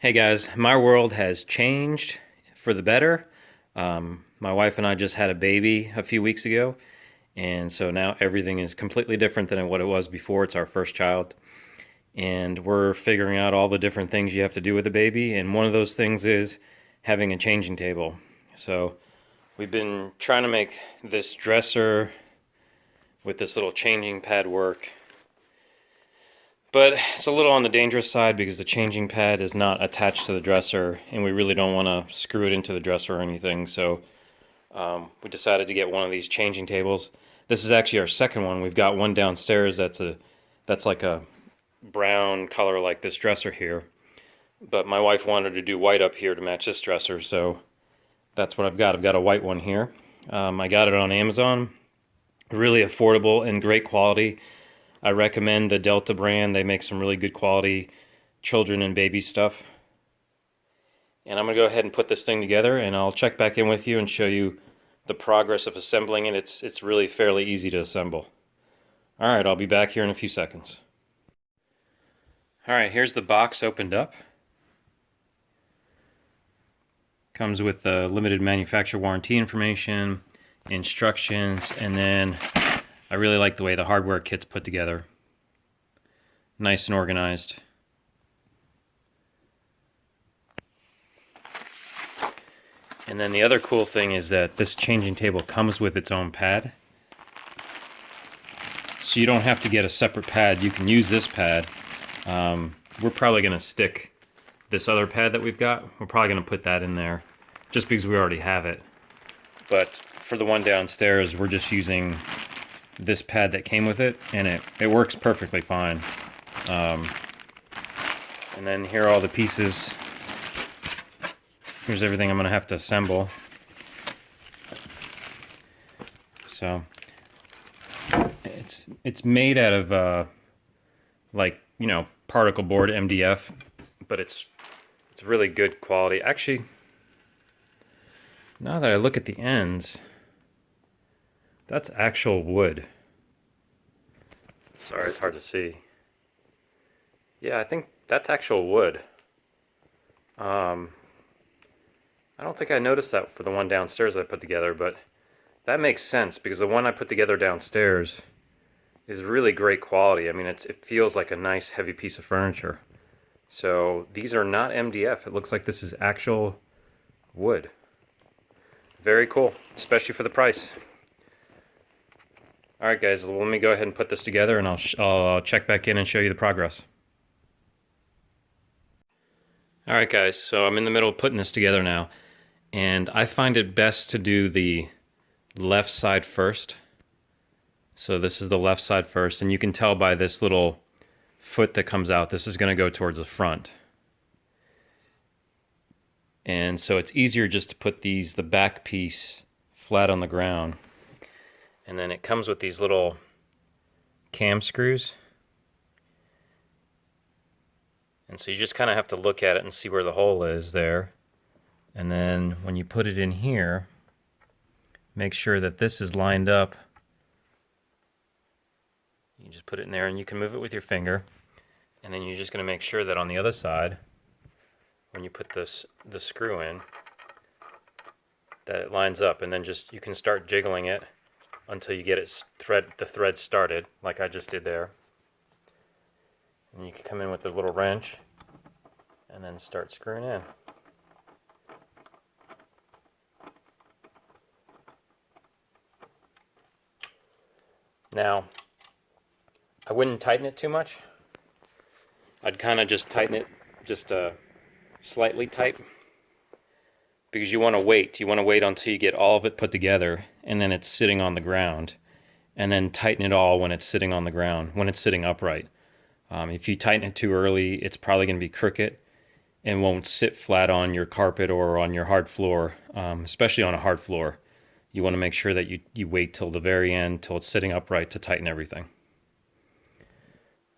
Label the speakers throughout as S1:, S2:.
S1: Hey guys, my world has changed for the better. My wife and I just had a baby a few weeks ago, and so now everything is completely different than what it was before. It's our first child, and we're figuring out all the different things you have to do with a baby, and one of those things is having a changing table. So we've been trying to make this dresser with this little changing pad work. But it's a little on the dangerous side because the changing pad is not attached to the dresser, and we really don't want to screw it into the dresser or anything. So we decided to get one of these changing tables. This is actually our second one. We've got one downstairs that's like a brown color like this dresser here. But my wife wanted to do white up here to match this dresser, so that's what I've got. I've got a white one here. I got it on Amazon. Really affordable and great quality. I recommend the Delta brand. They make some really good quality children and baby stuff. And I'm going to go ahead and put this thing together, and I'll check back in with you and show you the progress of assembling it. It's really fairly easy to assemble. Alright, I'll be back here in a few seconds. Alright, here's the box opened up. Comes with the limited manufacturer warranty information, instructions, and then I really like the way the hardware kit's put together. Nice and organized. And then the other cool thing is that this changing table comes with its own pad. So you don't have to get a separate pad. You can use this pad. We're probably going to stick this other pad that we've got. We're probably going to put that in there just because we already have it. But for the one downstairs, we're just using this pad that came with it, and it works perfectly fine. And then here are all the pieces. Here's everything I'm going to have to assemble. So it's made out of like, you know, particle board MDF, but it's really good quality. Actually, now that I look at the ends, that's actual wood. Sorry, it's hard to see. Yeah, I think that's actual wood. I don't think I noticed that for the one downstairs I put together, but that makes sense because the one I put together downstairs is really great quality. I mean, it feels like a nice heavy piece of furniture. So these are not MDF. It looks like this is actual wood. Very cool, especially for the price. Alright guys, let me go ahead and put this together, and I'll check back in and show you the progress. Alright guys, so I'm in the middle of putting this together now, and I find it best to do the left side first. So this is the left side first, and you can tell by this little foot that comes out, this is going to go towards the front. And so it's easier just to put the back piece flat on the ground. And then it comes with these little cam screws. And so you just kind of have to look at it and see where the hole is there. And then when you put it in here, make sure that this is lined up. You just put it in there, and you can move it with your finger. And then you're just going to make sure that on the other side, when you put the screw in, that it lines up. And then just you can start jiggling it until you get the thread started, like I just did there. And you can come in with the little wrench and then start screwing in. Now, I wouldn't tighten it too much. I'd kind of just tighten it just slightly tight, because you want to wait. You want to wait until you get all of it put together, and then it's sitting on the ground, and then tighten it all when it's sitting on the ground, when it's sitting upright. If you tighten it too early, it's probably going to be crooked and won't sit flat on your carpet or on your hard floor, especially on a hard floor. You want to make sure that you wait till the very end, till it's sitting upright, to tighten everything.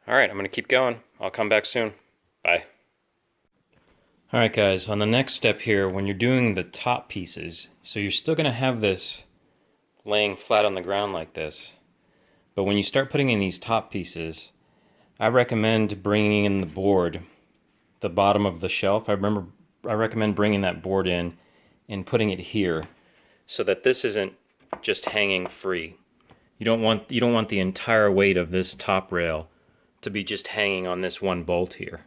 S1: Alright, I'm going to keep going. I'll come back soon. Bye. Alright guys, on the next step here, when you're doing the top pieces, so you're still going to have this laying flat on the ground like this, but when you start putting in these top pieces, I recommend bringing in the the bottom of the shelf, I recommend bringing that board in and putting it here so that this isn't just hanging free. You don't want the entire weight of this top rail to be just hanging on this one bolt here.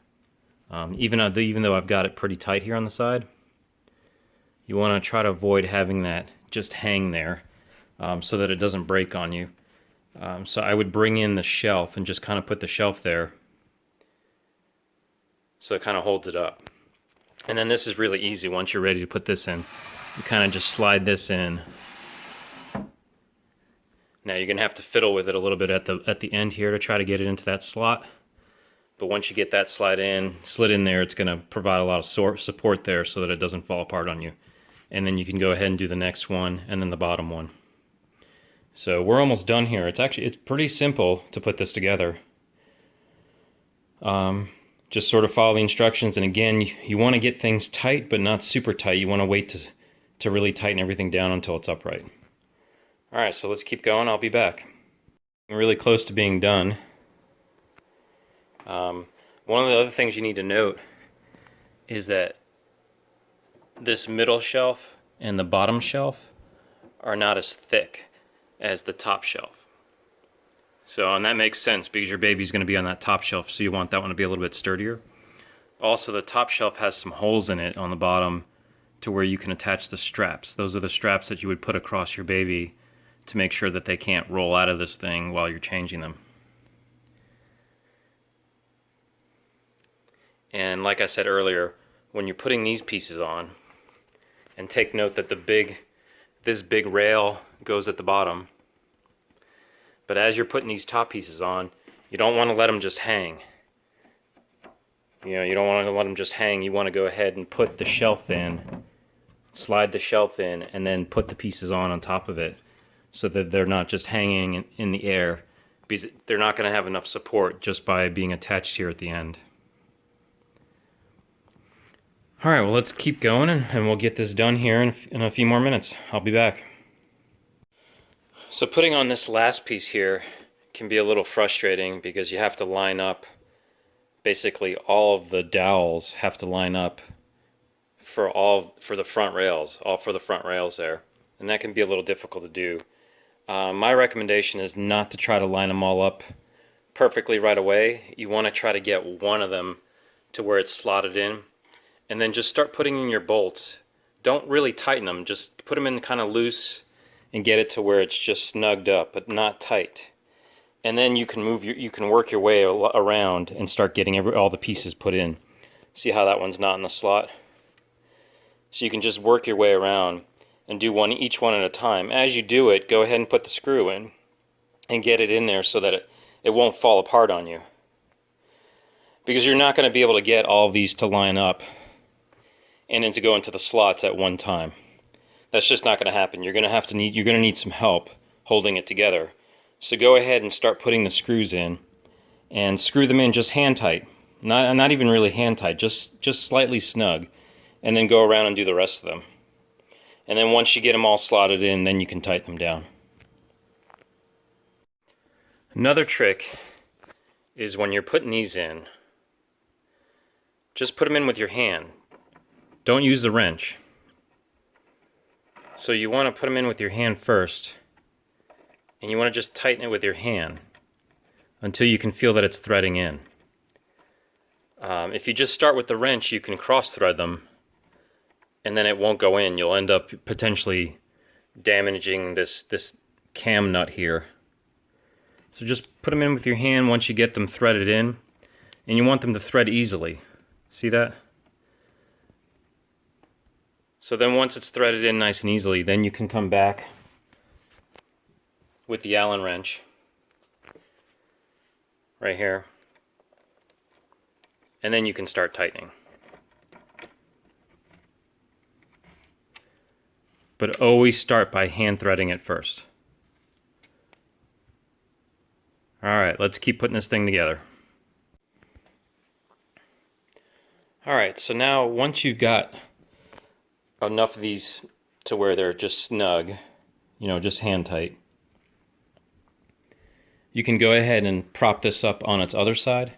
S1: Even though I've got it pretty tight here on the side, you want to try to avoid having that just hang there so that it doesn't break on you. So I would bring in the shelf and just kind of put the shelf there so it kind of holds it up. And then this is really easy. Once you're ready to put this in, you kind of just slide this in. Now you're going to have to fiddle with it a little bit at the end here to try to get it into that slot. But once you get that slid in there, it's going to provide a lot of support there so that it doesn't fall apart on you. And then you can go ahead and do the next one and then the bottom one. So we're almost done here. It's pretty simple to put this together. Just sort of follow the instructions, and again, you want to get things tight but not super tight. You want to wait to really tighten everything down until it's upright. Alright, so let's keep going. I'll be back. I'm really close to being done. One of the other things you need to note is that this middle shelf and the bottom shelf are not as thick as the top shelf. So, and that makes sense because your baby's going to be on that top shelf, so you want that one to be a little bit sturdier. Also, the top shelf has some holes in it on the bottom to where you can attach the straps. Those are the straps that you would put across your baby to make sure that they can't roll out of this thing while you're changing them. And like I said earlier, when you're putting these pieces on, and take note that this big rail goes at the bottom, but as you're putting these top pieces on, you don't want to let them just hang. You don't want to let them just hang. You want to go ahead and put the shelf in, slide the shelf in, and then put the pieces on top of it so that they're not just hanging in the air, because they're not going to have enough support just by being attached here at the end. Alright, well, let's keep going and we'll get this done here in a few more minutes. I'll be back. So putting on this last piece here can be a little frustrating because you have to line up, basically all of the dowels have to line up for the front rails, all for the front rails there. And that can be a little difficult to do. My recommendation is not to try to line them all up perfectly right away. You want to try to get one of them to where it's slotted in. And then just start putting in your bolts. Don't really tighten them, just put them in kind of loose and get it to where it's just snugged up, but not tight. And then you can work your way around and start getting all the pieces put in. See how that one's not in the slot? So you can just work your way around and do each one at a time. As you do it, go ahead and put the screw in and get it in there so that it won't fall apart on you. Because you're not going to be able to get all of these to line up and then to go into the slots at one time. That's just not going to happen. You're going to need some help holding it together. So go ahead and start putting the screws in and screw them in just hand tight. Not even really hand tight, just slightly snug, and then go around and do the rest of them. And then once you get them all slotted in, then you can tighten them down. Another trick is when you're putting these in, just put them in with your hand. Don't use the wrench. So you want to put them in with your hand first, and you want to just tighten it with your hand until you can feel that it's threading in. If you just start with the wrench, you can cross thread them, and then it won't go in. You'll end up potentially damaging this cam nut here. So just put them in with your hand once you get them threaded in, and you want them to thread easily. See that? So then once it's threaded in nice and easily, then you can come back with the Allen wrench right here, and then you can start tightening. But always start by hand threading it first. Alright, let's keep putting this thing together. Alright, so now once you've got enough of these to where they're just snug, just hand tight, you can go ahead and prop this up on its other side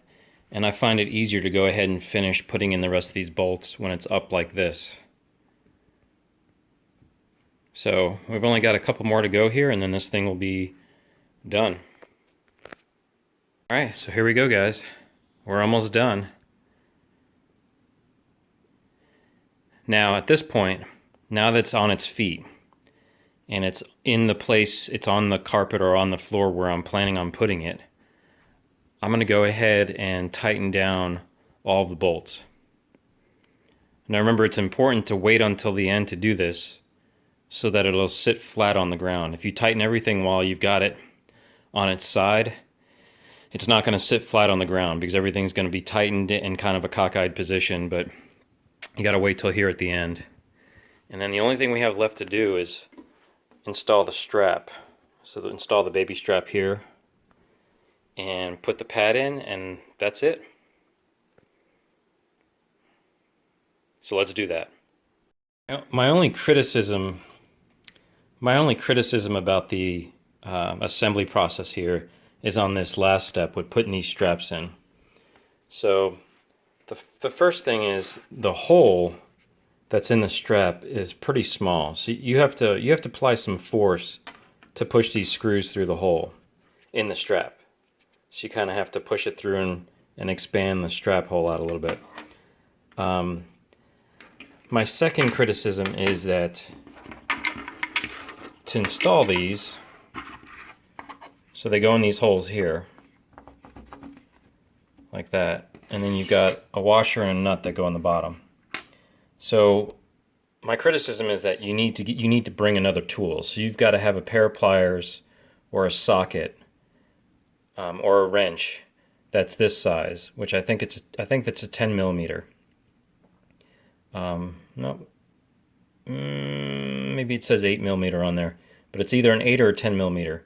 S1: And I find it easier to go ahead and finish putting in the rest of these bolts when it's up like this. So we've only got a couple more to go here, and then this thing will be done. Alright, so here we go, guys. We're almost done. Now at this point, now that it's on its feet, and it's in the place, it's on the carpet or on the floor where I'm planning on putting it, I'm going to go ahead and tighten down all of the bolts. Now remember, it's important to wait until the end to do this so that it'll sit flat on the ground. If you tighten everything while you've got it on its side, it's not going to sit flat on the ground because everything's going to be tightened in kind of a cockeyed position, but you got to wait till here at the end. And then the only thing we have left to do is install the strap. So install the baby strap here and put the pad in, and that's it. So let's do that. Now, my only criticism about the assembly process here is on this last step with putting these straps in. So the first thing is the hole that's in the strap is pretty small. So you have to apply some force to push these screws through the hole in the strap. So you kind of have to push it through and expand the strap hole out a little bit. My second criticism is that to install these, so they go in these holes here, like that, and then you've got a washer and a nut that go on the bottom. So my criticism is that you need to bring another tool. So you've got to have a pair of pliers or a socket or a wrench that's this size, which I think that's a 10 millimeter. No, maybe it says 8 millimeter on there, but it's either an 8 or a 10 millimeter.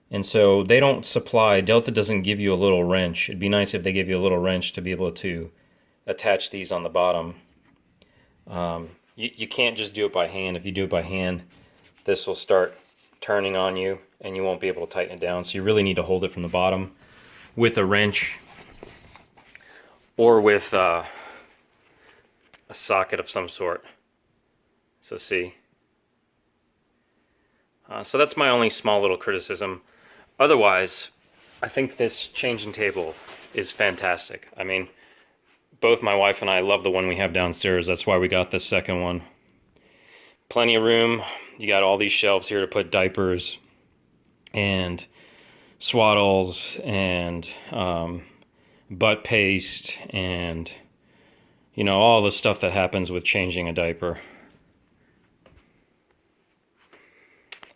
S1: And so they don't supply, Delta doesn't give you a little wrench. It'd be nice if they gave you a little wrench to be able to attach these on the bottom. You can't just do it by hand. If you do it by hand, this will start turning on you and you won't be able to tighten it down. So you really need to hold it from the bottom with a wrench or with a socket of some sort. So see. So that's my only small little criticism. Otherwise, I think this changing table is fantastic. I mean, both my wife and I love the one we have downstairs. That's why we got this second one. Plenty of room. You got all these shelves here to put diapers and swaddles and butt paste and, you know, all the stuff that happens with changing a diaper.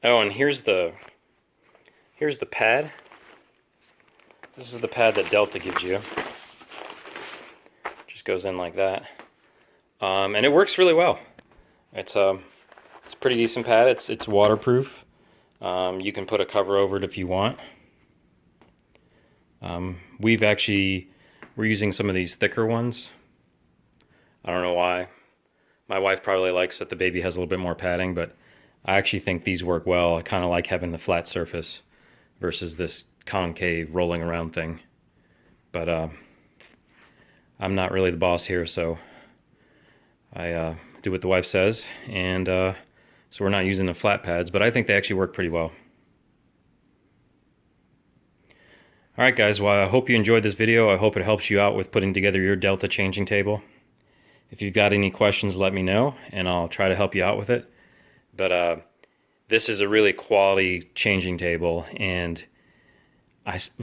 S1: Oh, and here's the pad. This is the pad that Delta gives you. Just goes in like that, and it works really well. It's a pretty decent pad. It's waterproof. You can put a cover over it if you want. We're using some of these thicker ones. I don't know why. My wife probably likes that the baby has a little bit more padding, but I actually think these work well. I kind of like having the flat surface versus this concave rolling around thing. But I'm not really the boss here, so I do what the wife says, and so we're not using the flat pads, but I think they actually work pretty well. Alright guys, well I hope you enjoyed this video. I hope it helps you out with putting together your Delta changing table. If you've got any questions, let me know, and I'll try to help you out with it. But this is a really quality changing table, and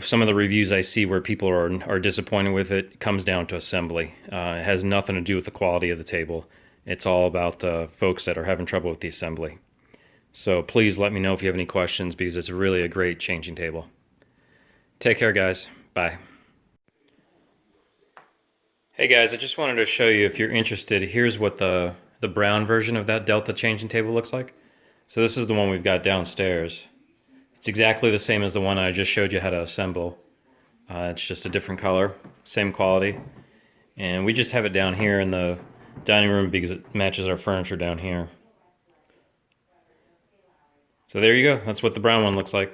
S1: some of the reviews I see where people are disappointed with it comes down to assembly. It has nothing to do with the quality of the table. It's all about the folks that are having trouble with the assembly. So please let me know if you have any questions, because it's really a great changing table. Take care, guys. Bye. Hey guys, I just wanted to show you, if you're interested, here's what the brown version of that Delta changing table looks like. So this is the one we've got downstairs. It's exactly the same as the one I just showed you how to assemble. It's just a different color, same quality. And we just have it down here in the dining room because it matches our furniture down here. So there you go. That's what the brown one looks like.